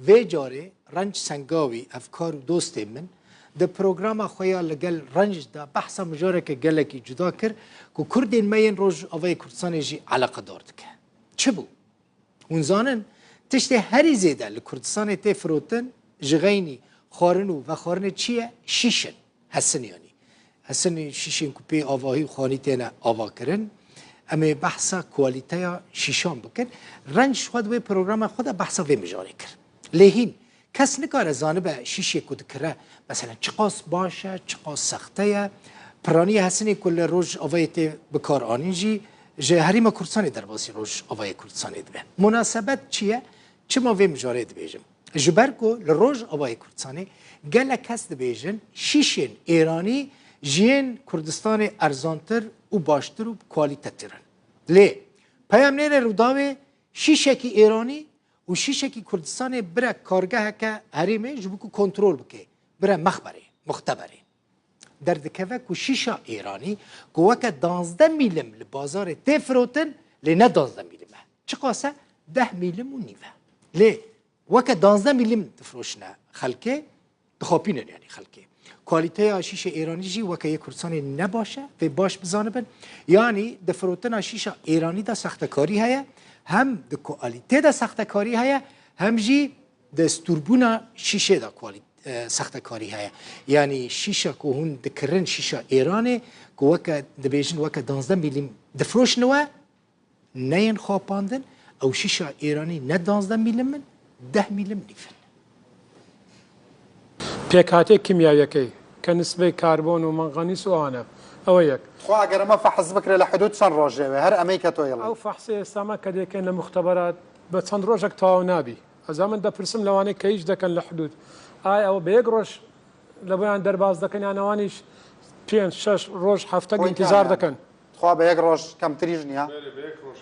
وی جاره رنج سنگاوی افکار و دوست من ده پروگرام خویا لگل رنج دا بحثا مجاره که گلکی جدا کر که کردین مین روز آوای کردستان جی علاقه دارد که چه بو؟ اونزانن تشتی هری زیده لکردستان تی فروتن جغینی خارنو و خارن چیه؟ شیشن حسنیانی حسن شیشن کپی آواهی و خانی تینا آوا کرن اما بحثا کوالیته شیشان بکن رنج خود و پروگرام خود بحثا وی مجاره کر لیهین کس نکاره زانه به شیشه کد کره مثلا چقاس باشه چقاس سخته پرانی حسنی کل روز آوایت بکار آنینجی جه هریما کردستانی در باسی روز آوای کردستانی دبه مناسبت چیه؟ چه ما وی مجاره دبیجم جبرکو لروز آوای کردستانی گله کس دبیجن شیشین ایرانی جین کردستان ارزانتر و باشتر و کوالیته ترن لی پیام نیره روداوی شیشه کی ایرانی و شیشه کی کردستان برا کارگاه که هریمه جبکو کنترل بکه برا مخبره مختبره درد که و شیشه ایرانی که وکه 12 میلم لبازار تفروتن لی نه 12 میلمه چه قاسه 10 میلم و نیوه لی وکه 12 میلم تفروشنه خلکه دخوابینن یعنی خلکه کوالیته شیشه ایرانی جی وکه یک کردستانی نباشه و باش بزانه بن یعنی دفروتن شیشه ایرانی دا سختکاری هیا هم د کوالیته دا سختکاری هیا هم جی د استوربونا شیشه دا کوالیته سختکاری هیا یعنی شیشه که هون دکرن شیشه ایرانی که وکه دبیجن وکه 12 میلیم دفروش نوه نین خواباندن او شیشه ایرانی نه 12 میلیم من 10 میلیم نیفن پێکهاتێک کیمیاویەکەی کە نسبەی کاربۆن و مەنغەنیس و ئەوانە ئەوە یەک خۆ ئەگەرەمە فەحز بکرێت لە حدود چەند ڕۆژێوێ هەر ئەمەی کە تۆ ئەو فەحسی ئێستامە کە دەکەن لە مختبەرات بە چەند ڕۆژێک تەواو نابی ئەزا من دەپرسم لەوانەی کە هیچ دەکەن لە حدود ئایا ئەوە بە یەک ڕۆژ لە بۆیان دەرباز دەکەن یان ئەوانیش 5-6 ڕۆژ هەفتە ئینتیزار دەکەن خوا بە یەک ڕۆژ کەمتریش نییە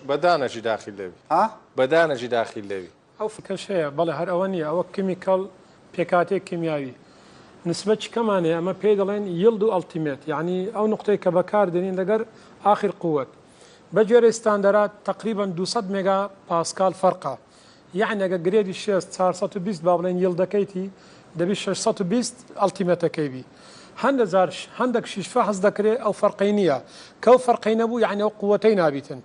بەدانەژی داخل لەوی بەدانەژی داخل لەوی ئەو فکەش هەیە بەڵێ هەر ئەوە نییە ئەوە کیمیکەڵ پێکاتێک کیمیاوی نسبة كمان أما بيدلين يلدو ألتيميت يعني أو نقطة كبكار دينين لقر آخر قوة بجري استاندرات تقريبا 200 ميجا باسكال فرقة يعني أجا جريد الشيست صار 120 بابلين يلدا كيتي دبي 620 ألتيميت كيبي هند زارش هندك شيش فحص ذكري أو فرقينية كو فرقين أبو يعني أو قوتين أبيتن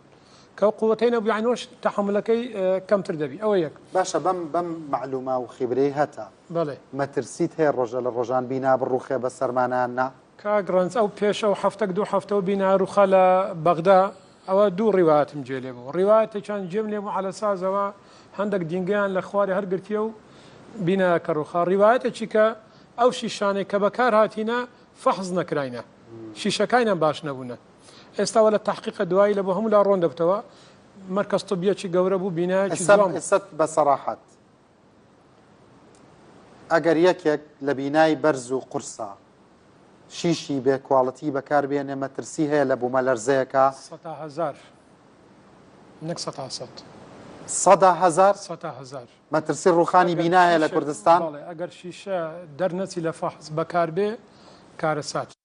كو قوتين أبو يعني وش تحملكي كم تردبي أو يك باشا بم معلومة وخبري هتا بله ما ترسيت هي الرجل الرجان بينا بالروخية بسرمانانا كاغرانس أو بيش أو حفتك دو حفتة وبينا رخالة بغداد أو دو روايات مجيلبو رواية كان جملة على سازة هندك دينجان لخواري هرقرتيو بينا كروخا رواية تشيكا أو شيشاني كبكار هاتينا فحص نكراينا شيشا كاينا باش نبونا استوى التحقيق الدوائي لبهم لا رون دبتوا مركز طبية شي قوربو بناء شي زوام الست بصراحة اگر يك لبناي برز وقرصة شيشي بكواليتي بكار بين ما ترسيها لبو مالرزيكا 100,000 منك 100,000 ما ترسي الروخاني بناها لكردستان اگر شيشة درنتي لفحص بكار بي كارسات